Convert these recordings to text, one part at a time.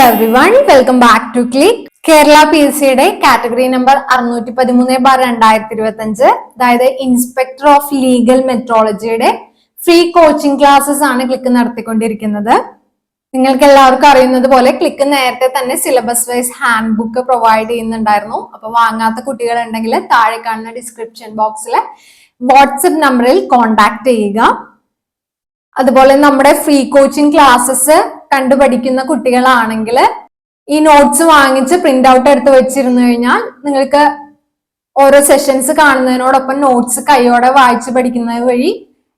everyone, welcome back to Click. Kerala PSCയുടെ category number 613/2025, അതായത് inspector of legal മെട്രോളജിയുടെ free coaching classes ആണ് Click നടത്തിക്കൊണ്ടിരിക്കുന്നത്. നിങ്ങൾക്ക് എല്ലാവർക്കും അറിയുന്നത് പോലെ ക്ലിക്ക് നേരത്തെ തന്നെ syllabus wise handbook provide ചെയ്യുന്നുണ്ടായിരുന്നു. അപ്പൊ വാങ്ങാത്ത കുട്ടികൾ ഉണ്ടെങ്കിൽ താഴെ കാണുന്ന ഡിസ്ക്രിപ്ഷൻ ബോക്സിലെ വാട്സ്ആപ്പ് നമ്പറിൽ കോൺടാക്ട് ചെയ്യുക. അതുപോലെ നമ്മുടെ ഫ്രീ കോച്ചിങ് ക്ലാസ്സസ് കണ്ടുപഠിക്കുന്ന കുട്ടികളാണെങ്കിൽ ഈ നോട്ട്സ് വാങ്ങിച്ച് പ്രിന്റ് ഔട്ട് എടുത്ത് വെച്ചിരുന്നു കഴിഞ്ഞാൽ നിങ്ങൾക്ക് ഓരോ സെഷൻസ് കാണുന്നതിനോടൊപ്പം നോട്ട്സ് കൈയോടെ വായിച്ച് പഠിക്കുന്നത് വഴി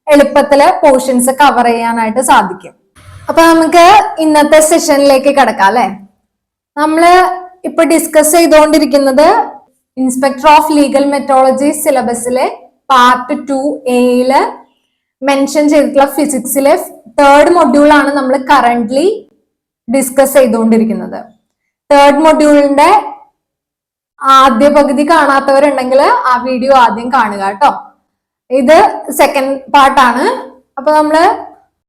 എളുപ്പത്തില് പോർഷൻസ് കവർ ചെയ്യാനായിട്ട് സാധിക്കും. അപ്പൊ നമുക്ക് ഇന്നത്തെ സെഷനിലേക്ക് കിടക്കാം അല്ലെ. നമ്മള് ഇപ്പൊ ഡിസ്കസ് ചെയ്തുകൊണ്ടിരിക്കുന്നത് ഇൻസ്പെക്ടർ ഓഫ് ലീഗൽ മെട്രോളജി സിലബസിലെ പാർട്ട് 2A മെൻഷൻ ചെയ്തിട്ടുള്ള ഫിസിക്സിലെ 3rd മൊഡ്യൂൾ ആണ് നമ്മൾ കറന്റ്ലി ഡിസ്കസ് ചെയ്തുകൊണ്ടിരിക്കുന്നത്. 3rd മൊഡ്യൂളിന്റെ ആദ്യ പകുതി കാണാത്തവരുണ്ടെങ്കിൽ ആ വീഡിയോ ആദ്യം കാണുക കേട്ടോ. ഇത് സെക്കൻഡ് പാർട്ടാണ്. അപ്പൊ നമ്മള്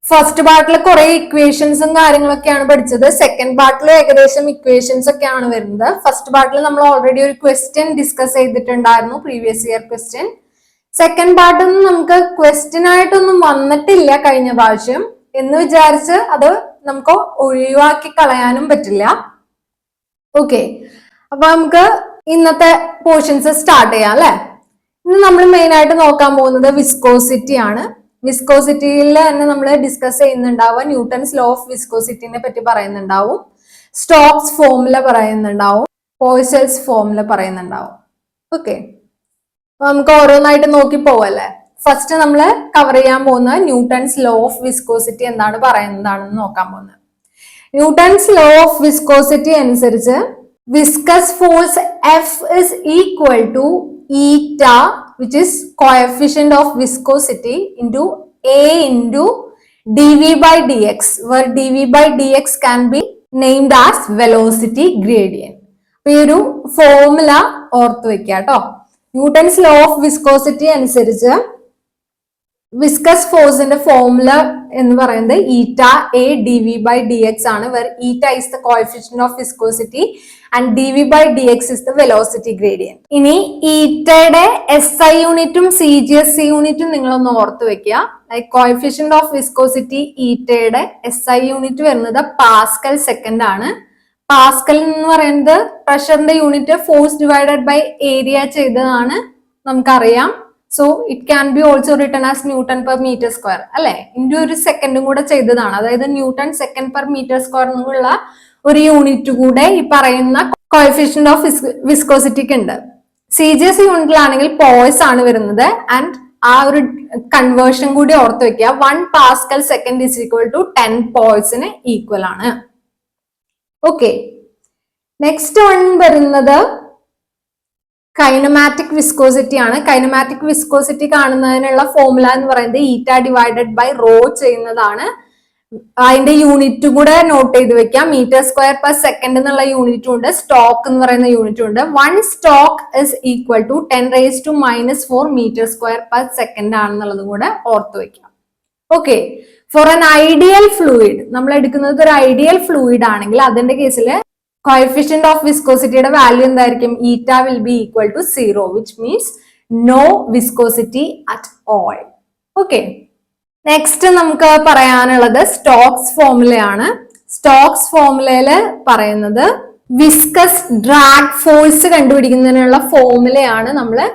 ഫസ്റ്റ് പാർട്ടിൽ കുറെ ഇക്വേഷൻസും കാര്യങ്ങളൊക്കെയാണ് പഠിച്ചത്. സെക്കൻഡ് പാർട്ടിൽ ഏകദേശം ഇക്വേഷൻസ് ഒക്കെയാണ് വരുന്നത്. ഫസ്റ്റ് പാർട്ടിൽ നമ്മൾ ഓൾറെഡി ഒരു ക്വസ്റ്റ്യൻ ഡിസ്കസ് ചെയ്തിട്ടുണ്ടായിരുന്നു, പ്രീവിയസ് ഇയർ ക്വസ്റ്റ്യൻ. സെക്കൻഡ് പാർട്ടൊന്നും നമുക്ക് ക്വസ്റ്റ്യൻ ആയിട്ടൊന്നും വന്നിട്ടില്ല കഴിഞ്ഞ പ്രാവശ്യം എന്ന് വിചാരിച്ച് അത് നമുക്ക് ഒഴിവാക്കി കളയാനും പറ്റില്ല. ഓക്കെ, അപ്പൊ നമുക്ക് ഇന്നത്തെ പോർഷൻസ് സ്റ്റാർട്ട് ചെയ്യാം അല്ലെ. ഇന്ന് നമ്മൾ മെയിൻ ആയിട്ട് നോക്കാൻ പോകുന്നത് വിസ്കോസിറ്റി ആണ്. വിസ്കോസിറ്റിയിൽ തന്നെ നമ്മൾ ഡിസ്കസ് ചെയ്യുന്നുണ്ടാവും. ന്യൂട്ടൺസ് ലോ ഓഫ് വിസ്കോസിറ്റിനെ പറ്റി പറയുന്നുണ്ടാവും, സ്റ്റോക്സ് ഫോർമുല പറയുന്നുണ്ടാവും, പോയ്സൺസ് ഫോർമുല പറയുന്നുണ്ടാവും. ഓക്കെ, നമുക്ക് ഓരോന്നായിട്ട് നോക്കി പോവല്ലേ. ഫസ്റ്റ് നമ്മൾ കവർ ചെയ്യാൻ പോകുന്ന ന്യൂട്ടൺസ് ലോ ഓഫ് വിസ്കോസിറ്റി എന്താണ് പറയുന്നതാണെന്ന് നോക്കാൻ പോകുന്നത്. ന്യൂട്ടൺസ് ലോ ഓഫ് വിസ്കോസിറ്റി അനുസരിച്ച് viscous force F is equal to eta, which is coefficient of viscosity, into A into dV by dx, where dV by dx can be named as velocity gradient. അപ്പൊ ഈ ഒരു formula ഓർത്ത് വെക്കുക കേട്ടോ. Newton's law of viscosity അനുസരിച്ച് viscous ഫോഴ്സിന്റെ formula എന്ന് പറയുന്നത് eta a d v by d x ആണ്. Where eta is the coefficient of viscosity and d v by d x is the velocity gradient. ഇനി ഈറ്റയുടെ SI യൂണിറ്റും CGS യൂണിറ്റും നിങ്ങളൊന്ന് ഓർത്ത് വെക്കുക. ലൈക് കോഎഫിഷ്യന്റ് ഓഫ് വിസ്കോസിറ്റി ഈറ്റയുടെ SI യൂണിറ്റ് വരുന്നത് പാസ്കൽ സെക്കൻഡ് ആണ്. പാസ്കൽ എന്ന് പറയുന്നത് പ്രഷറിന്റെ unit force divided by area ചെയ്തതാണ് നമുക്കറിയാം. So it can be also written as newton per metre square അല്ലെ. ഇന്റെ ഒരു സെക്കൻഡും കൂടെ ചെയ്തതാണ്. അതായത് newton second per metre square എന്നുള്ള ഒരു യൂണിറ്റ് കൂടെ ഈ പറയുന്ന കോഎഫിഷ്യന്റ് ഓഫ് വിസ്കോസിറ്റിക്ക് ഉണ്ട്. CGS യൂണിറ്റിലാണെങ്കിൽ പോയ്സ് ആണ് വരുന്നത്. ആൻഡ് ആ ഒരു കൺവേർഷൻ കൂടി ഓർത്ത് വെക്കുക. 1 pascal second is equal to 10 പോയ്സിന് ഈക്വൽ ആണ്. ഓക്കെ, നെക്സ്റ്റ് വൺ വരുന്നത് കൈനമാറ്റിക് വിസ്കോസിറ്റി ആണ്. കൈനമാറ്റിക് വിസ്കോസിറ്റി കാണുന്നതിനുള്ള ഫോർമുല എന്ന് പറയുന്നത് ഈറ്റ ഡിവൈഡഡ് ബൈ റോ ചെയ്യുന്നതാണ്. അതിന്റെ യൂണിറ്റ് കൂടെ നോട്ട് ചെയ്ത് വെക്കാം. മീറ്റർ സ്ക്വയർ പെർ സെക്കൻഡ് എന്നുള്ള യൂണിറ്റും ഉണ്ട്, സ്റ്റോക്ക് എന്ന് പറയുന്ന യൂണിറ്റും ഉണ്ട്. 1 stoke is equal to 10⁻⁻⁴ metre square per second ആണെന്നുള്ളതും കൂടെ ഓർത്ത് വെക്കാം. Okay, for an ideal fluid, നമ്മൾ എടുക്കുന്നത് ഒരു ഐഡിയൽ ഫ്ലൂയിഡ് ആണെങ്കിൽ അതിന്റെ കേസിൽ കോഎഫിഷ്യന്റ് ഓഫ് വിസ്കോസിറ്റിയുടെ വാല്യൂ എന്തായിരിക്കും? Eta will be equal to 0, which means no viscosity at all. Okay, next നമുക്ക് പറയാനുള്ളത് സ്റ്റോക്സ് ഫോർമുലയാണ്. സ്റ്റോക്സ് ഫോർമുലയില് പറയുന്നത് വിസ്കസ് ഡ്രാഗ് ഫോഴ്സ് കണ്ടുപിടിക്കുന്നതിനുള്ള ഫോർമുലയാണ്. നമ്മള്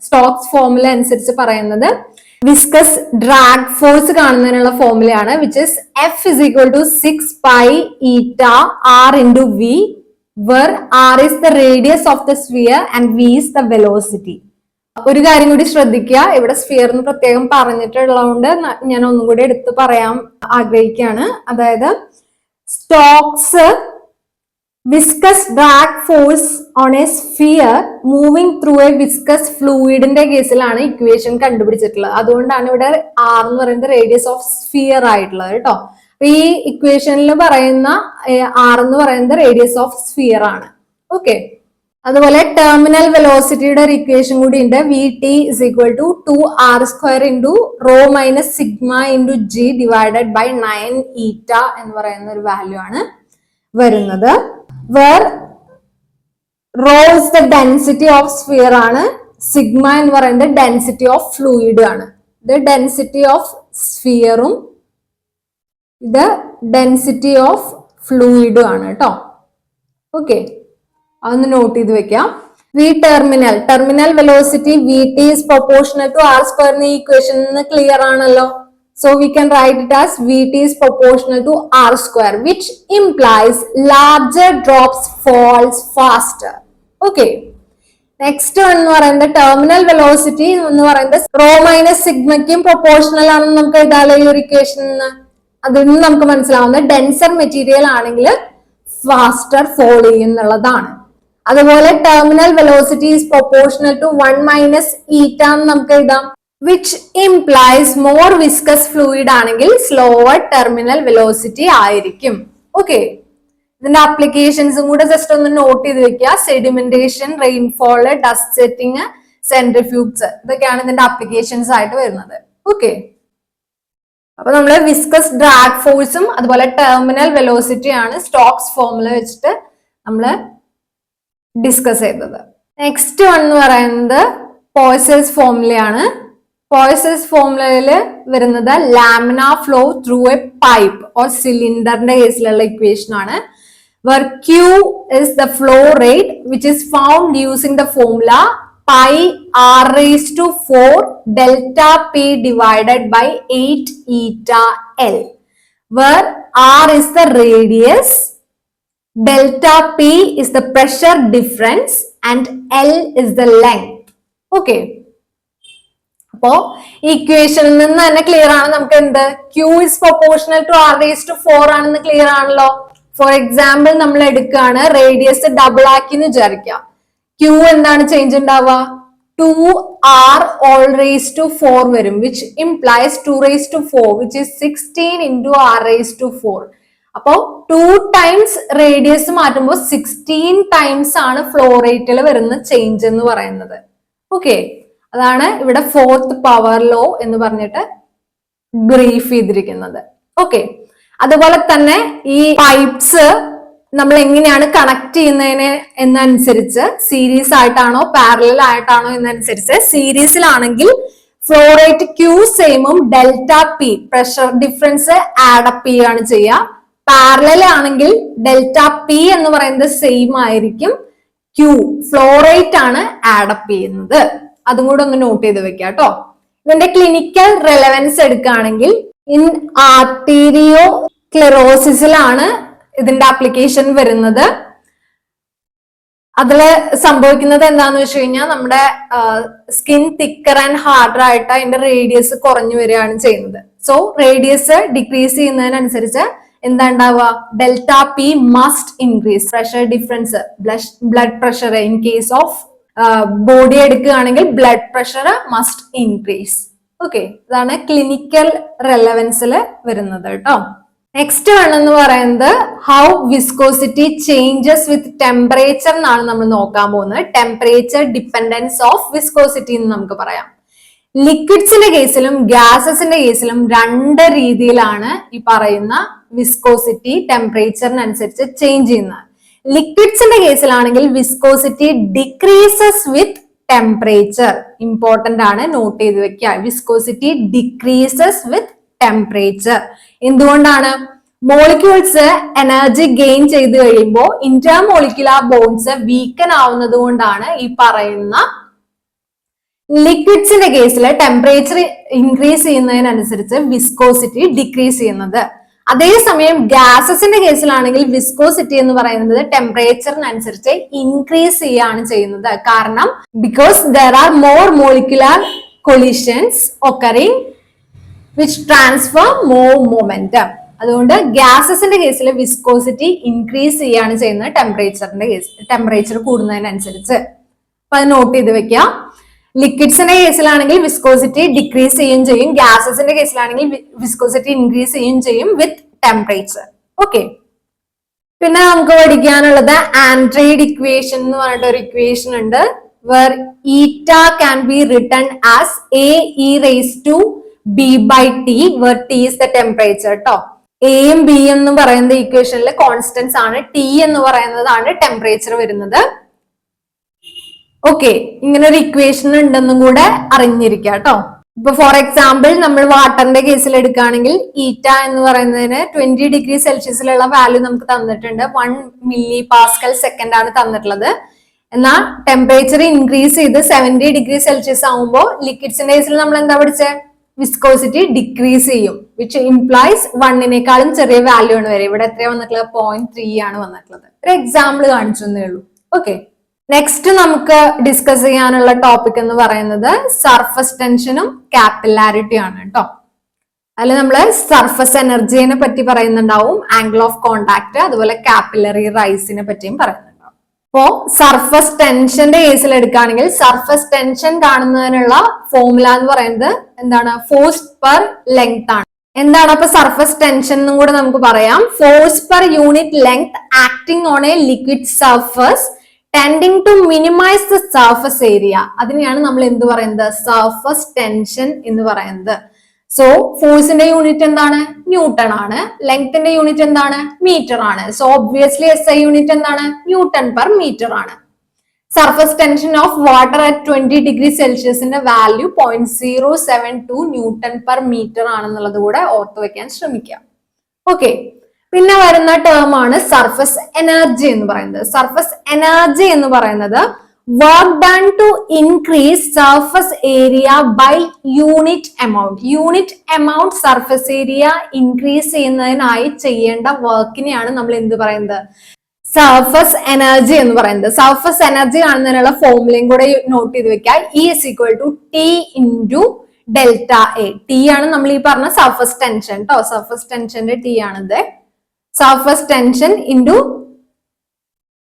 സ്റ്റോക്സ് ഫോർമുല അനുസരിച്ച് പറയുന്നത് വിസ്കസ് ഡ്രാഗ് ഫോഴ്സ് കാണുന്നതിനുള്ള ഫോർമുലയാണ്, which is F is equal to 6 pi eta r into v, where r is the radius of the sphere and v is the velocity. ഒരു കാര്യം കൂടി ശ്രദ്ധിക്കുക, ഇവിടെ സ്ഫിയർ എന്ന് പ്രത്യേകം പറഞ്ഞിട്ടുള്ളതുകൊണ്ട് ഞാൻ ഒന്നും കൂടി എടുത്ത് പറയാൻ ആഗ്രഹിക്കുകയാണ്. അതായത് Stokes viscous drag force on a sphere moving through a viscous ഫ്ലൂയിഡിന്റെ കേസിലാണ് ഇക്വേഷൻ കണ്ടുപിടിച്ചിട്ടുള്ളത്. അതുകൊണ്ടാണ് ഇവിടെ ആർ എന്ന് പറയുന്നത് റേഡിയസ് ഓഫ് സ്ഫിയർ ആയിട്ടുള്ളത് കേട്ടോ. ഈ ഇക്വേഷനിൽ പറയുന്ന ആർ എന്ന് പറയുന്നത് റേഡിയസ് ഓഫ് സ്ഫിയർ ആണ്. ഓക്കെ, അതുപോലെ ടെർമിനൽ വെലോസിറ്റിയുടെ ഒരു ഇക്വേഷൻ കൂടി ഉണ്ട്. VT is equal to 2r² into ρ - σ into g divided by 9 eta എന്ന് പറയുന്ന ഒരു വാല്യൂ ആണ്. വരുന്നത്. Where rho is the density of sphere ആണ്, സിഗ്മ എന്ന് പറയുന്നത് ഡെൻസിറ്റി ഓഫ് ഫ്ലൂയിഡ് ആണ്. ഇത് ഡെൻസിറ്റി ഓഫ് സ്ഫിയറും ഇത് ഡെൻസിറ്റി ഓഫ് ഫ്ലൂയിഡും ആണ് കേട്ടോ. ഓക്കെ, അതൊന്ന് നോട്ട് ചെയ്ത് വെക്കാം. V terminal velocity v t is proportional to r square എന്ന ഇക്വേഷൻ ക്ലിയർ ആണല്ലോ. So we can write it as Vt is proportional to r square, which implies larger drops falls faster. Okay. Next one എന്ന് പറയുന്നത് terminal velocity എന്ന് പറയുന്നത് raw minus സിഗ്മയ്ക്കും proportional ആണെന്ന് നമുക്ക് എഴുതാലോ ഈ ഒരു ഇക്വേഷൻ. അതിൽ നിന്ന് നമുക്ക് മനസ്സിലാവുന്നത് ഡെൻസർ മെറ്റീരിയൽ ആണെങ്കിൽ ഫാസ്റ്റർ ഫോൾ ചെയ്യുന്നുള്ളതാണ്. അതുപോലെ terminal velocity is proportional to 1 minus eta എന്ന് നമുക്ക് എഴുതാം, which implies more viscous fluid ആണെങ്കിൽ slower terminal velocity ആയിരിക്കും. ഓക്കെ, ഇതിന്റെ അപ്ലിക്കേഷൻസും കൂടെ ജസ്റ്റ് ഒന്ന് നോട്ട് ചെയ്ത് വെക്കുക. സെഡിമെന്റേഷൻ, റെയിൻഫോൾ, ഡസ്റ്റ് സെറ്റിംഗ്, സെൻട്രിഫ്യൂഗ്സ്, ഇതൊക്കെയാണ് ഇതിന്റെ അപ്ലിക്കേഷൻസ് ആയിട്ട് വരുന്നത്. ഓക്കെ, അപ്പൊ നമ്മള് വിസ്കസ് ഡ്രാഗ് ഫോഴ്സും അതുപോലെ ടെർമിനൽ വെലോസിറ്റി ആണ് സ്റ്റോക്സ് ഫോർമുല വെച്ചിട്ട് നമ്മള് ഡിസ്കസ് ചെയ്തത്. നെക്സ്റ്റ് വൺ എന്ന് പറയുന്നത് പോയ്സൺസ് ഫോർമുലയാണ്. പോയ്സൺസ് ഫോർമുലയില് വരുന്നത് lamina flow through A pipe or സിലിണ്ടറിന്റെ കേസിലുള്ള ഇക്വേഷൻ ആണ്. where Q is the flow rate which is found using the formula pi r raised to 4 delta P divided by 8 eta L, where R is the radius, delta P is the pressure difference and L is the length. Okay, അപ്പോ ഇക്വേഷനിൽ നിന്ന് തന്നെ clear ആണ് നമുക്ക് എന്ത് Q is proportional to R raised to 4 ആണെന്ന് clear ആണല്ലോ. For example നമ്മൾ എടുക്കുകയാണ്, റേഡിയസ് ഡബിൾ ആക്കി എന്ന് വിചാരിക്കാം. Q എന്താണ് ചേഞ്ച് ഉണ്ടാവുക? 2R all raised to 4 വരും, which implies 2 raised to 4 which is 16 into R raised to 4. അപ്പോ 2 ടൈംസ് റേഡിയസ് മാറ്റുമ്പോൾ 16 ടൈംസ് ആണ് ഫ്ലോ റേറ്റിൽ വരുന്ന ചേഞ്ച് എന്ന് പറയുന്നത്. ഓക്കെ, അതാണ് ഇവിടെ ഫോർത്ത് പവർ ലോ എന്ന് പറഞ്ഞിട്ട് ബ്രീഫ് ചെയ്തിരിക്കുന്നത്. ഓക്കെ, അതുപോലെ തന്നെ ഈ പൈപ്സ് നമ്മൾ എങ്ങനെയാണ് കണക്ട് ചെയ്യുന്നതിന് എന്നനുസരിച്ച് സീരീസ് ആയിട്ടാണോ പാരലൽ ആയിട്ടാണോ എന്നനുസരിച്ച്, സീരീസിലാണെങ്കിൽ ഫ്ലോ റേറ്റ് Q സെയിമും delta P pressure difference add up ചെയ്യുകയാണ് ചെയ്യുക. പാരലൽ ആണെങ്കിൽ ഡെൽറ്റ P എന്ന് പറയുന്നത് സെയിം ആയിരിക്കും, Q ഫ്ലോ റേറ്റ് ആണ് ആഡപ്പ് ചെയ്യുന്നത്. അതും കൂടെ ഒന്ന് നോട്ട് ചെയ്ത് വെക്കുക കേട്ടോ. ഇതിന്റെ ക്ലിനിക്കൽ റെലവൻസ് എടുക്കുകയാണെങ്കിൽ ഇൻ ആർട്ടീരിയോ ക്ലെറോസിസിലാണ് ഇതിന്റെ ആപ്ലിക്കേഷൻ വരുന്നത്. അതില് സംഭവിക്കുന്നത് എന്താന്ന് വെച്ച് കഴിഞ്ഞാൽ നമ്മുടെ സ്കിൻ തിക്കർ ആൻഡ് ഹാർഡർ ആയിട്ട് അതിന്റെ റേഡിയസ് കുറഞ്ഞു വരികയാണ് ചെയ്യുന്നത്. സോ റേഡിയസ് ഡിക്രീസ് ചെയ്യുന്നതിനനുസരിച്ച് എന്താ ഉണ്ടാവുക? Delta p must increase. Pressure difference, blood pressure in case of body എടുക്കുകയാണെങ്കിൽ blood pressure must increase. Okay, ഇതാണ് ക്ലിനിക്കൽ റെലവൻസിൽ വരുന്നത് കേട്ടോ. നെക്സ്റ്റ് വൺ എന്ന് പറയുന്നത് how viscosity changes with temperature എന്നാണ് നമ്മൾ നോക്കാൻ പോകുന്നത്. ടെമ്പറേച്ചർ ഡിപ്പെൻഡൻസ് ഓഫ് വിസ്കോസിറ്റി എന്ന് നമുക്ക് പറയാം. ലിക്വിഡ്സിന്റെ കേസിലും ഗ്യാസസിന്റെ കേസിലും രണ്ട് രീതിയിലാണ് ഈ പറയുന്ന വിസ്കോസിറ്റി ടെമ്പറേച്ചറിനനുസരിച്ച് ചേഞ്ച് ചെയ്യുന്നത്. ലിക്വിഡ്സിന്റെ കേസിലാണെങ്കിൽ viscosity decreases with temperature. Important ആണ്, നോട്ട് ചെയ്ത് വെക്കുക. Viscosity decreases with temperature. എന്തുകൊണ്ടാണ്? മോളിക്യൂൾസ് എനർജി ഗെയിൻ ചെയ്ത് കഴിയുമ്പോൾ ഇന്റർമോളിക്കുലാർ ബോണ്ട്സ് വീക്കൻ ആവുന്നത് കൊണ്ടാണ് ഈ പറയുന്ന ലിക്വിഡ്സിന്റെ കേസിൽ ടെമ്പറേച്ചർ ഇൻക്രീസ് ചെയ്യുന്നതിനനുസരിച്ച് വിസ്കോസിറ്റി ഡിക്രീസ് ചെയ്യുന്നത്. അതേസമയം ഗ്യാസസിന്റെ കേസിലാണെങ്കിൽ വിസ്കോസിറ്റി എന്ന് പറയുന്നത് ടെമ്പറേച്ചറിനനുസരിച്ച് ഇൻക്രീസ് ചെയ്യുകയാണ് ചെയ്യുന്നത്. കാരണം because there are more molecular collisions occurring which transfer more momentum. അതുകൊണ്ട് ഗ്യാസസിന്റെ കേസിൽ വിസ്കോസിറ്റി ഇൻക്രീസ് ചെയ്യുകയാണ് ചെയ്യുന്നത് ടെമ്പറേച്ചർ കൂടുന്നതിനനുസരിച്ച്. അപ്പൊ അത് നോട്ട് ചെയ്ത് വെക്കുക. ലിക്വിഡ്സിന്റെ കേസിലാണെങ്കിൽ വിസ്കോസിറ്റി ഡിക്രീസ് ചെയ്യുകയും ചെയ്യും, ഗ്യാസസിന്റെ കേസിലാണെങ്കിൽ വിസ്കോസിറ്റി ഇൻക്രീസ് ചെയ്യുകയും ചെയ്യും വിത്ത് ടെമ്പറേച്ചർ. ഓക്കെ, പിന്നെ നമുക്ക് പഠിക്കാനുള്ളത് ആൻഡ്രോയിഡ് ഇക്വേഷൻ എന്ന് പറഞ്ഞിട്ട് ഒരു ഇക്വേഷൻ ഉണ്ട്. Where eta can be written as a e raise to b by t, where t is the temperature കേട്ടോ. എയും ബി എന്ന് പറയുന്ന ഇക്വേഷനിൽ കോൺസ്റ്റൻസ് ആണ്. ടി എന്ന് പറയുന്നതാണ് ടെമ്പറേച്ചർ വരുന്നത്. ഓക്കെ, ഇങ്ങനെ ഒരു ഇക്വേഷൻ ഉണ്ടെന്നും കൂടെ അറിഞ്ഞിരിക്കുക കേട്ടോ. ഇപ്പൊ ഫോർ എക്സാമ്പിൾ നമ്മൾ വാട്ടറിന്റെ കേസിൽ എടുക്കുകയാണെങ്കിൽ ഈറ്റ എന്ന് പറയുന്നതിന് 20 ഡിഗ്രി സെൽഷ്യസിലുള്ള വാല്യൂ നമുക്ക് തന്നിട്ടുണ്ട്. 1 മില്ലി പാസ്കൽ സെക്കൻഡ് ആണ് തന്നിട്ടുള്ളത്. എന്നാൽ ടെമ്പറേച്ചർ ഇൻക്രീസ് ചെയ്ത് 70 ഡിഗ്രി സെൽഷ്യസ് ആകുമ്പോൾ ലിക്വിഡ്സിന്റെ കേസിൽ നമ്മൾ എന്താ പഠിച്ചത്? വിസ്കോസിറ്റി ഡിക്രീസ് ചെയ്യും, വിച്ച് ഇംപ്ലൈസ് 1നേക്കാളും ചെറിയ വാല്യൂ ആണ് വരെ. ഇവിടെ എത്രയാണ് വന്നിട്ടുള്ളത്? 0.3 ആണ് വന്നിട്ടുള്ളത്. ഒരു എക്സാമ്പിൾ കാണിച്ചു എന്നേ ഉള്ളൂ. ഓക്കെ, നെക്സ്റ്റ് നമുക്ക് ഡിസ്കസ് ചെയ്യാനുള്ള ടോപ്പിക് എന്ന് പറയുന്നത് സർഫസ് ടെൻഷനും കാപ്പിലാരിറ്റിയും ആണ് കേട്ടോ. അതിൽ നമ്മൾ സർഫസ് എനർജിനെ പറ്റി പറയുന്നുണ്ടാവും, ആംഗിൾ ഓഫ് കോണ്ടാക്ട്, അതുപോലെ കാപ്പിലറി റൈസിനെ പറ്റിയും പറയുന്നുണ്ടാവും. അപ്പോ സർഫസ് ടെൻഷന്റെ കേസിൽ എടുക്കുകയാണെങ്കിൽ സർഫസ് ടെൻഷൻ കാണുന്നതിനുള്ള ഫോർമുല എന്ന് പറയുന്നത് എന്താണ്? ഫോഴ്സ് പെർ ലെങ്ത് ആണ്. എന്താണ് അപ്പൊ സർഫസ് ടെൻഷൻ എന്നും കൂടെ നമുക്ക് പറയാം. Force per unit length acting on a liquid surface tending to minimise the surface area. അതിനെയാണ് നമ്മൾ എന്ത് പറയുന്നത്? സർഫസ് ടെൻഷൻ എന്ന് പറയുന്നത്. സോ ഫോഴ്സിന്റെ യൂണിറ്റ് എന്താണ്? ന്യൂട്ടൺ ആണ്. ലെങ്ത്തിന്റെ യൂണിറ്റ് എന്താണ്? മീറ്റർ ആണ്. സോ ഒബ്വിയസ്ലി SI യൂണിറ്റ് എന്താണ്? ന്യൂട്ടൺ പെർ മീറ്റർ ആണ്. Surface tension of water at 20 degree സെൽഷ്യസിന്റെ വാല്യൂ 0.072 ന്യൂട്ടൺ പെർ മീറ്റർ ആണെന്നുള്ളത് കൂടെ ഓർത്തു വെക്കാൻ ശ്രമിക്കാം. ഓക്കെ, പിന്നെ വരുന്ന ടേം ആണ് സർഫസ് എനർജി എന്ന് പറയുന്നത്. സർഫസ് എനർജി എന്ന് പറയുന്നത് work done to increase surface area by unit amount. Unit amount surface area increase ചെയ്യുന്നതിനായി ചെയ്യേണ്ട വർക്കിനെയാണ് നമ്മൾ എന്ത് പറയുന്നത്? സർഫസ് എനർജി എന്ന് പറയുന്നത്. സർഫസ് എനർജി കാണുന്നതിനുള്ള ഫോർമുലയും കൂടെ നോട്ട് ചെയ്ത് വെക്കാം. E = T × delta a. T ആണ് നമ്മൾ ഈ പറഞ്ഞ സർഫസ് ടെൻഷൻ കേട്ടോ. സർഫസ് ടെൻഷന്റെ ടി ആണിത്. Surface tension into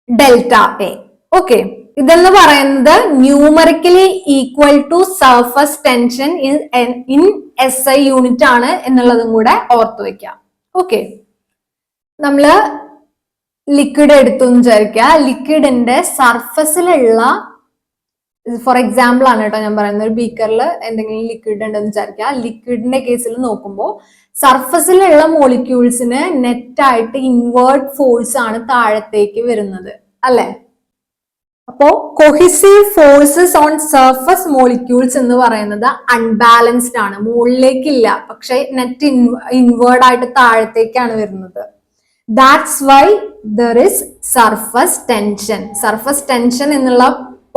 delta a. Okay, ഇതെന്ന് പറയുന്നത് numerically equal to surface tension in SI unit ആണ് എന്നുള്ളതും കൂടെ ഓർത്തു വെക്കാം. ഓക്കെ, നമ്മള് ലിക്വിഡ് എടുത്തു വിചാരിക്കുക. ലിക്വിഡിന്റെ സർഫസിലുള്ള, ഫോർ എക്സാമ്പിൾ ആണ് കേട്ടോ ഞാൻ പറയുന്നത്, ഒരു ബീക്കറിൽ എന്തെങ്കിലും ലിക്വിഡ് ഉണ്ടെന്ന് വിചാരിക്കുക. ലിക്വിഡിന്റെ കേസിൽ നോക്കുമ്പോൾ സർഫസിലുള്ള മോളിക്യൂൾസിന് നെറ്റായിട്ട് ഇൻവേർട്ട് ഫോഴ്സ് ആണ് താഴത്തേക്ക് വരുന്നത്, അല്ലെ? അപ്പോ cohesive forces on surface molecules എന്ന് പറയുന്നത് അൺബാലൻസ്ഡ് ആണ്. മുകളിലേക്കില്ല, പക്ഷെ നെറ്റ് ഇൻവേർഡ് ആയിട്ട് താഴത്തേക്കാണ് വരുന്നത്. That's why there is surface tension. Surface tension എന്നുള്ള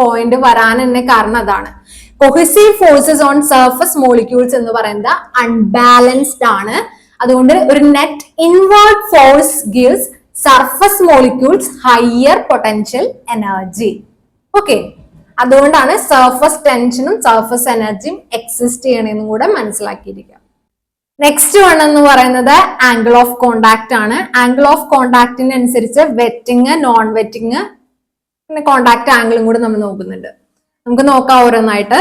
പോയിന്റ് വരാൻ തന്നെ കാരണം അതാണ്. Cohesive forces on surface molecules എന്ന് പറയുന്നത് അൺബാലൻസ്ഡ് ആണ്. അതുകൊണ്ട് ഒരു net inward force gives surface molecules higher potential energy. Okay, അതുകൊണ്ടാണ് സർഫസ് ടെൻഷനും സർഫസ് എനർജിയും എക്സിസ്റ്റ് ചെയ്യണമെന്നും കൂടെ മനസ്സിലാക്കിയിരിക്കുക. നെക്സ്റ്റ് വൺ എന്ന് പറയുന്നത് ആംഗിൾ ഓഫ് കോണ്ടാക്ട് ആണ്. ആംഗിൾ ഓഫ് കോണ്ടാക്ടിന് അനുസരിച്ച് വെറ്റിങ്, നോൺ വെറ്റിങ്, പിന്നെ കോണ്ടാക്ട് ആംഗിളും കൂടെ നമ്മൾ നോക്കുന്നുണ്ട്. നമുക്ക് നോക്കാം ഓരോന്നായിട്ട്.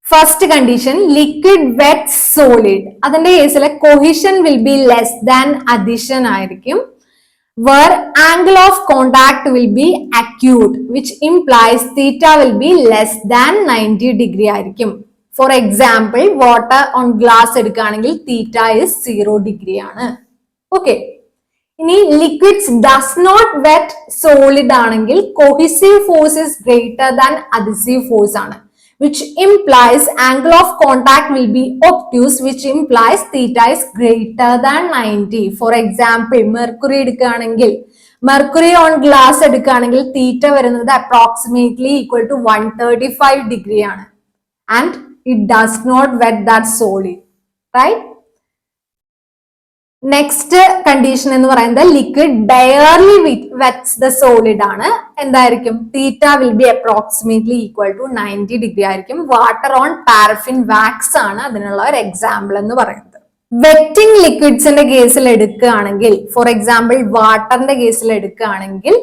First condition, liquid wet solid. അതിന്റെ കേസിൽ cohesion will be less than adhesion ആയിരിക്കും. Where angle of contact will be acute, which implies theta will be less than 90 degree ആയിരിക്കും. For example, water on glass എടുക്കുകയാണെങ്കിൽ theta is 0 degree ആണ്. Okay, ഇനി liquids does not wet solid ആണെങ്കിൽ cohesive force is greater than adhesive force ആണ്, which implies angle of contact will be obtuse, which implies theta is greater than 90. For example, mercury എടുക്കുകയാണെങ്കിൽ, mercury on glass എടുക്കുകയാണെങ്കിൽ തീറ്റ വരുന്നത് approximately equal to 135 degree ആണ്. And it does not wet that solid, right? Next condition എന്ന് പറയുന്നത് liquid barely wets the solid ആണ്. എന്തായിരിക്കും? Theta will be approximately equal to 90 degree ആയിരിക്കും. Water on paraffin wax ആണ് അതിനുള്ള ഒരു എക്സാമ്പിൾ എന്ന് പറയുന്നത്. വെറ്റിംഗ് ലിക്വിഡ്സിന്റെ കേസിൽ എടുക്കുകയാണെങ്കിൽ, ഫോർ എക്സാമ്പിൾ വാട്ടറിന്റെ കേസിൽ എടുക്കുകയാണെങ്കിൽ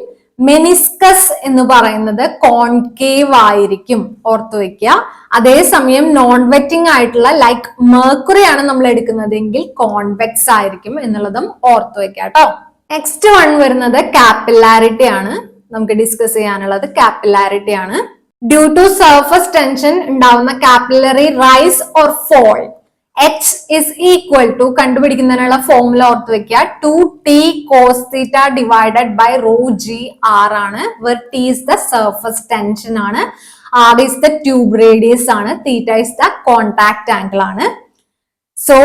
മെനിസ്കസ് എന്ന് പറയുന്നത് കോൺകേവ് ആയിരിക്കും, ഓർത്തു വെക്കുക. അതേസമയം നോൺ വെറ്റിംഗ് ആയിട്ടുള്ള ലൈക്ക് മെർക്കുറി ആണ് നമ്മൾ എടുക്കുന്നതെങ്കിൽ കോൺവെക്സ് ആയിരിക്കും എന്നുള്ളതും ഓർത്തു വെക്കുക കേട്ടോ. നെക്സ്റ്റ് വൺ വരുന്നത് കാപ്പിലാരിറ്റി ആണ്. നമുക്ക് ഡിസ്കസ് ചെയ്യാനുള്ളത് കാപ്പിലാരിറ്റി ആണ്. ഡ്യൂ ടു സർഫസ് ടെൻഷൻ ഉണ്ടാവുന്ന capillary rise or fall H is equal to കണ്ടുപിടിക്കുന്നതിനുള്ള ഫോർമുല ഓർത്ത് വെക്കുക 2t cos theta divided by rho g r ആണ്, where t is the surface tension ആണ്, r is the tube radius ആണ്, theta is the contact angle ആണ്. So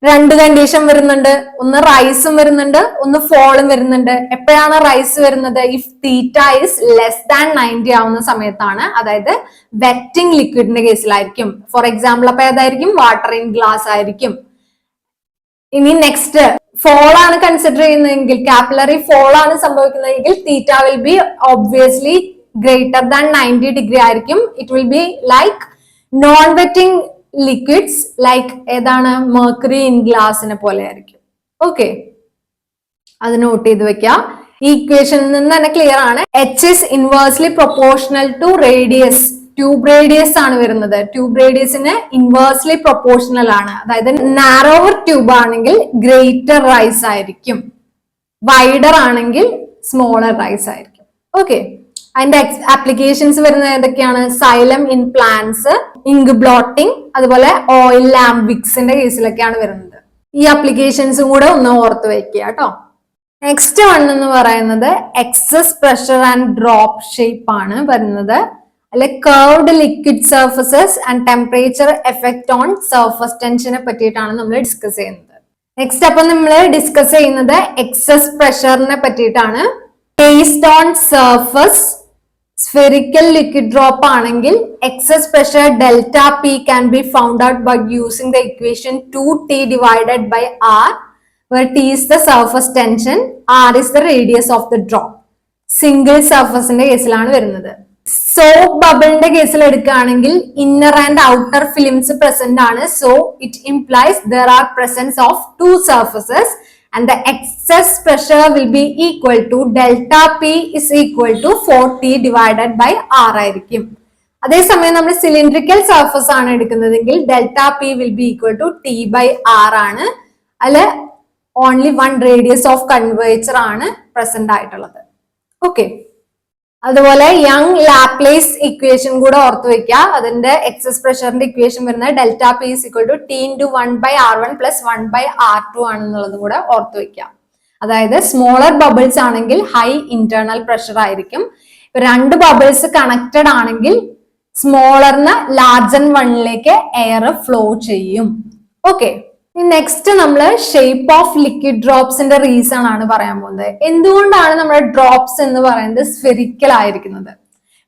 രണ്ട് condition വരുന്നുണ്ട്, ഒന്ന് റൈസും വരുന്നുണ്ട്, ഒന്ന് ഫോളും വരുന്നുണ്ട്. എപ്പോഴാണ് റൈസ് വരുന്നത്? If theta is less than 90 ആവുന്ന സമയത്താണ്, അതായത് വെറ്റിംഗ് ലിക്വിഡിന്റെ കേസിലായിരിക്കും. ഫോർ എക്സാമ്പിൾ അപ്പൊ ഏതായിരിക്കും? വാട്ടർ ഇൻ ഗ്ലാസ് ആയിരിക്കും. ഇനി നെക്സ്റ്റ് ഫോൾ ആണ് കൺസിഡർ ചെയ്യുന്നതെങ്കിൽ, കാപ്പിലറി ഫോൾ ആണ് സംഭവിക്കുന്നതെങ്കിൽ theta will be obviously greater than 90 degree ആയിരിക്കും. It will be like non wetting liquids, like ഏതാണ്? മെർക്കുറി ഇൻ ഗ്ലാസിനെ പോലെ ആയിരിക്കും. ഓക്കെ, അത് നോട്ട് ചെയ്ത് വെക്കാം. ഈ ഇക്വേഷനിൽ നിന്ന് തന്നെ ക്ലിയർ ആണ്. H is inversely proportional to radius. Tube radius ആണ് വരുന്നത്. ട്യൂബ് റേഡിയസിന് ഇൻവേഴ്സ്ലി പ്രൊപ്പോർഷണൽ ആണ്. അതായത് നാരോവർ ട്യൂബ് ആണെങ്കിൽ ഗ്രേറ്റർ റൈസ് ആയിരിക്കും, വൈഡർ ആണെങ്കിൽ സ്മോളർ റൈസ് ആയിരിക്കും. ഓക്കെ, അതിന്റെ ആപ്ലിക്കേഷൻസ് വരുന്നത് ഏതൊക്കെയാണ്? Xylem in plants, ink blotting, അതുപോലെ ഓയിൽ ലാമ്പ് വിക്സിന്റെ കേസിലൊക്കെയാണ് വരുന്നത്. ഈ ആപ്ലിക്കേഷൻസും കൂടെ ഒന്ന് ഓർത്ത് വെക്കുക കേട്ടോ. നെക്സ്റ്റ് വൺ എന്ന് പറയുന്നത് excess pressure and drop shape ആണ് വരുന്നത്. അല്ലെ curved liquid surfaces and temperature effect on surface ടെൻഷനെ പറ്റിയിട്ടാണ് നമ്മൾ ഡിസ്കസ് ചെയ്യുന്നത്. നെക്സ്റ്റ് അപ്പൊ നമ്മൾ ഡിസ്കസ് ചെയ്യുന്നത് എക്സസ് പ്രഷറിനെ പറ്റിയിട്ടാണ്. Based on surface spherical liquid drop ആണെങ്കിൽ excess pressure delta P can be found out by using the equation 2T divided by R, where T is the surface tension, R is the radius of the drop. Single surface ന്റെ കേസിലാണ് വരുന്നത്. Soap ബബിളിന്റെ കേസിൽ എടുക്കുകയാണെങ്കിൽ inner and outer films present ആണ്. So it implies there are presence of two surfaces and the excess pressure will be equal to delta P is equal to 4T divided by R ആയിരിക്കും. അതേസമയം നമ്മൾ cylindrical surface ആണ് എടുക്കുന്നതെങ്കിൽ delta P will be equal to T by R ആണ്. അതിൽ only one radius of കൺവേർച്ചർ ആണ് present ആയിട്ടുള്ളത്. Okay, അതുപോലെ യങ് ലാപ്ലേസ് ഇക്വേഷൻ കൂടെ ഓർത്ത് വെക്കുക. അതിന്റെ എക്സസ് പ്രഷറിന്റെ ഇക്വേഷൻ വരുന്നത് delta p is equal to t into 1/R1 plus 1/R2 ആണെന്നുള്ളതും കൂടെ ഓർത്ത് വെക്കുക. അതായത് സ്മോളർ ബബിൾസ് ആണെങ്കിൽ ഹൈ ഇന്റേണൽ പ്രഷർ ആയിരിക്കും. രണ്ട് ബബിൾസ് കണക്റ്റഡ് ആണെങ്കിൽ സ്മോളറിന് ലാർജർ വണ്ണിലേക്ക് എയർ ഫ്ലോ ചെയ്യും. ഓക്കെ, നെക്സ്റ്റ് നമ്മള് ഷേപ്പ് ഓഫ് ലിക്വിഡ് ഡ്രോപ്സിന്റെ റീസൺ ആണ് പറയാൻ പോകുന്നത്. എന്തുകൊണ്ടാണ് നമ്മുടെ ഡ്രോപ്സ് എന്ന് പറയുന്നത് സ്ഫെറിക്കൽ ആയിരിക്കുന്നത്?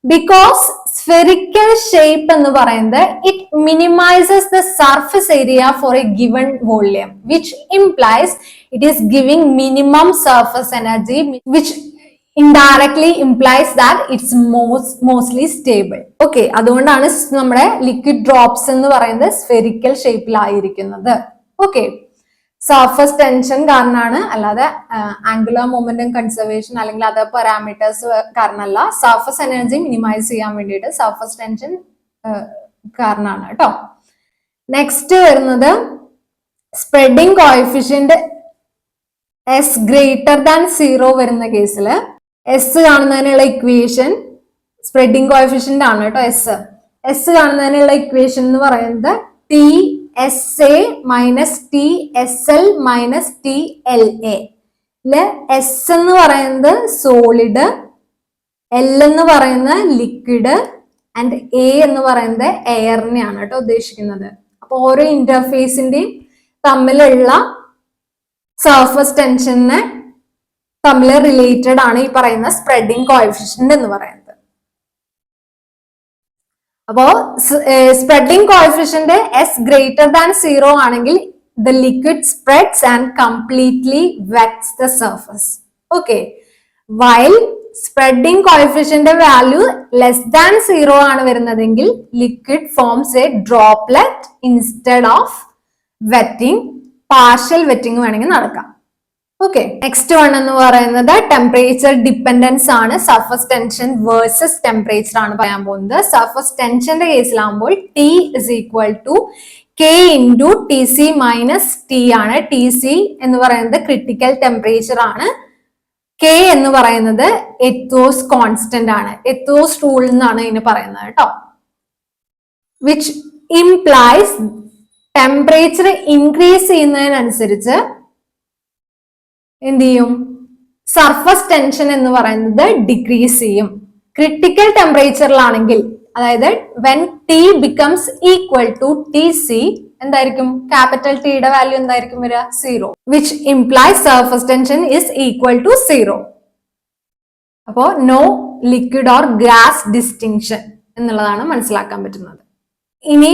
ബിക്കോസ് സ്ഫെറിക്കൽ ഷേപ്പ് എന്ന് പറയുന്നത് it minimises the surface area for a given volume, which implies it is giving minimum surface energy, which indirectly implies that it's mostly stable. Okay, അതുകൊണ്ടാണ് നമ്മുടെ ലിക്വിഡ് ഡ്രോപ്സ് എന്ന് പറയുന്നത് സ്ഫെറിക്കൽ ഷേപ്പിലായിരിക്കുന്നത്. Okay, surface tension കാരണമാണ്, അല്ലാതെ ആംഗുലർ മൊമെന്റം കൺസർവേഷൻ അല്ലെങ്കിൽ other parameters കാരണമല്ല. സർഫസ് എനർജി മിനിമൈസ് ചെയ്യാൻ വേണ്ടിയിട്ട് സർഫസ് ടെൻഷൻ കാരണമാണ് കേട്ടോ. നെക്സ്റ്റ് വരുന്നത് spreading coefficient S greater than 0 വരുന്ന കേസിൽ എസ് കാണുന്നതിനുള്ള ഇക്വേഷൻ സ്പ്രെഡിങ് കോഎഫിഷ്യന്റ് ആണ് കേട്ടോ. എസ് കാണുന്നതിനുള്ള ഇക്വേഷൻ എന്ന് പറയുന്നത് T S A minus T S L minus T L A. S എന്ന് പറയുന്നത് സോളിഡ്, എൽ എന്ന് പറയുന്നത് ലിക്വിഡ് ആൻഡ് എ എന്ന് പറയുന്നത് എയറിനെയാണ് കേട്ടോ ഉദ്ദേശിക്കുന്നത്. അപ്പൊ ഓരോ ഇന്റർഫേസിന്റെയും തമ്മിലുള്ള സർഫസ് ടെൻഷനെ തമ്മിൽ റിലേറ്റഡ് ആണ് ഈ പറയുന്ന സ്പ്രെഡിങ് കോഎഫിഷ്യന്റ് എന്ന് പറയുന്നത്. അപ്പോ spreading coefficient S greater than 0 ആണെങ്കിൽ the liquid spreads and completely wets the surface. Okay, while spreading coefficient value less than 0 ആണ് വരുന്നതെങ്കിൽ liquid forms a droplet instead of wetting. Partial wetting വേണമെങ്കിൽ നടക്കാം. Okay, next one എന്ന് പറയുന്നത് temperature dependence ആണ്. Surface tension versus temperature ആണ് പറയാൻ പോകുന്നത്. സർഫസ് ടെൻഷന്റെ കേസിലാകുമ്പോൾ T is equal to K into T C minus T ആണ്. ടി സി എന്ന് പറയുന്നത് ക്രിട്ടിക്കൽ ടെമ്പറേച്ചർ ആണ്. കെ എന്ന് പറയുന്നത് എത്തോസ് കോൺസ്റ്റന്റ് ആണ്. എത്തോസ് റൂൾ എന്നാണ് ഇതിന് പറയുന്നത് കേട്ടോ. വിച്ച് ഇംപ്ലൈസ് ടെമ്പറേച്ചർ ഇൻക്രീസ് ചെയ്യുന്നതിനനുസരിച്ച് എന്ത് ചെയ്യും? സർഫസ് ടെൻഷൻ എന്ന് പറയുന്നത് ഡിക്രീസ് ചെയ്യും. ക്രിട്ടിക്കൽ ടെമ്പറേച്ചറിലാണെങ്കിൽ, അതായത് when t becomes equal to t c, എന്തായിരിക്കും? ക്യാപിറ്റൽ ടിയുടെ വാല്യൂ എന്തായിരിക്കും വരിക? 0, which implies surface tension is equal to 0. അപ്പോ no liquid or gas distinction എന്നുള്ളതാണ് മനസ്സിലാക്കാൻ പറ്റുന്നത്. ഇനി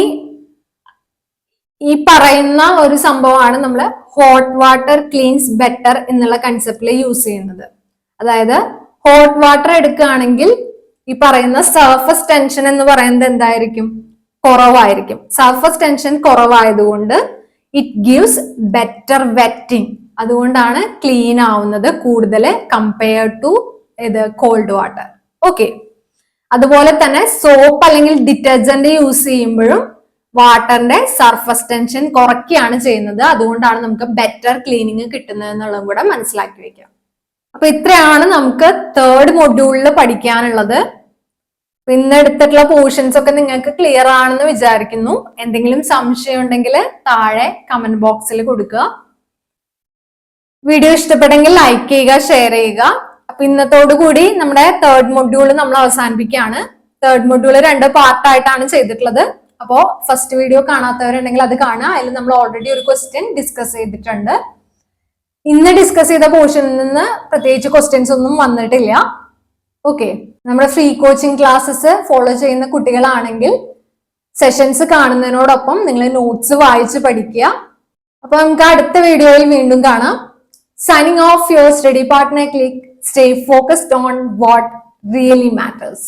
ഈ പറയുന്ന ഒരു സംഭവമാണ് നമ്മൾ ഹോട്ട് വാട്ടർ ക്ലീൻസ് ബെറ്റർ എന്നുള്ള കൺസെപ്റ്റിൽ യൂസ് ചെയ്യുന്നത്. അതായത് ഹോട്ട് വാട്ടർ എടുക്കുകയാണെങ്കിൽ ഈ പറയുന്ന സർഫസ് ടെൻഷൻ എന്ന് പറയുന്നത് എന്തായിരിക്കും? കുറവായിരിക്കും. സർഫസ് ടെൻഷൻ കുറവായതുകൊണ്ട് ഇറ്റ് ഗിവ്സ് ബെറ്റർ വെറ്റിംഗ്. അതുകൊണ്ടാണ് ക്ലീൻ ആവുന്നത് കൂടുതൽ കമ്പയർ ടു ഇത് കോൾഡ് വാട്ടർ. ഓക്കെ. അതുപോലെ തന്നെ സോപ്പ് അല്ലെങ്കിൽ ഡിറ്റർജന്റ് യൂസ് ചെയ്യുമ്പോഴും വാട്ടറിന്റെ സർഫസ് ടെൻഷൻ കുറയ്ക്കുകയാണ് ചെയ്യുന്നത്. അതുകൊണ്ടാണ് നമുക്ക് ബെറ്റർ ക്ലീനിങ് കിട്ടുന്നത് എന്നുള്ളതും കൂടെ മനസ്സിലാക്കി വെക്കാം. അപ്പൊ ഇത്രയാണ് നമുക്ക് തേർഡ് മൊഡ്യൂളിൽ പഠിക്കാനുള്ളത്. ഇന്ന് എടുത്തിട്ടുള്ള പോർഷൻസ് ഒക്കെ നിങ്ങൾക്ക് ക്ലിയർ ആണെന്ന് വിചാരിക്കുന്നു. എന്തെങ്കിലും സംശയം ഉണ്ടെങ്കിൽ താഴെ കമന്റ് ബോക്സിൽ കൊടുക്കുക. വീഡിയോ ഇഷ്ടപ്പെട്ടെങ്കിൽ ലൈക്ക് ചെയ്യുക, ഷെയർ ചെയ്യുക. അപ്പൊ ഇന്നത്തോടു കൂടി നമ്മുടെ തേർഡ് മൊഡ്യൂൾ നമ്മൾ അവസാനിപ്പിക്കുകയാണ്. തേർഡ് മൊഡ്യൂൾ 2 പാർട്ടായിട്ടാണ് ചെയ്തിട്ടുള്ളത്. അപ്പോ ഫസ്റ്റ് വീഡിയോ കാണാത്തവരുണ്ടെങ്കിൽ അത് കാണുക. അതിൽ നമ്മൾ ഓൾറെഡി ഒരു ക്വസ്റ്റ്യൻ ഡിസ്കസ് ചെയ്തിട്ടുണ്ട്. ഇന്ന് ഡിസ്കസ് ചെയ്ത പോർഷനിൽ നിന്ന് പ്രത്യേകിച്ച് ക്വസ്റ്റ്യൻസ് ഒന്നും വന്നിട്ടില്ല. ഓക്കെ. നമ്മുടെ ഫ്രീ കോച്ചിങ് ക്ലാസ്സസ് ഫോളോ ചെയ്യുന്ന കുട്ടികളാണെങ്കിൽ സെഷൻസ് കാണുന്നതിനോടൊപ്പം നിങ്ങൾ നോട്ട്സ് വായിച്ച് പഠിക്കുക. അപ്പൊ നമുക്ക് അടുത്ത വീഡിയോയിൽ വീണ്ടും കാണാം. Signing off your study partner click. Stay focused on what really matters.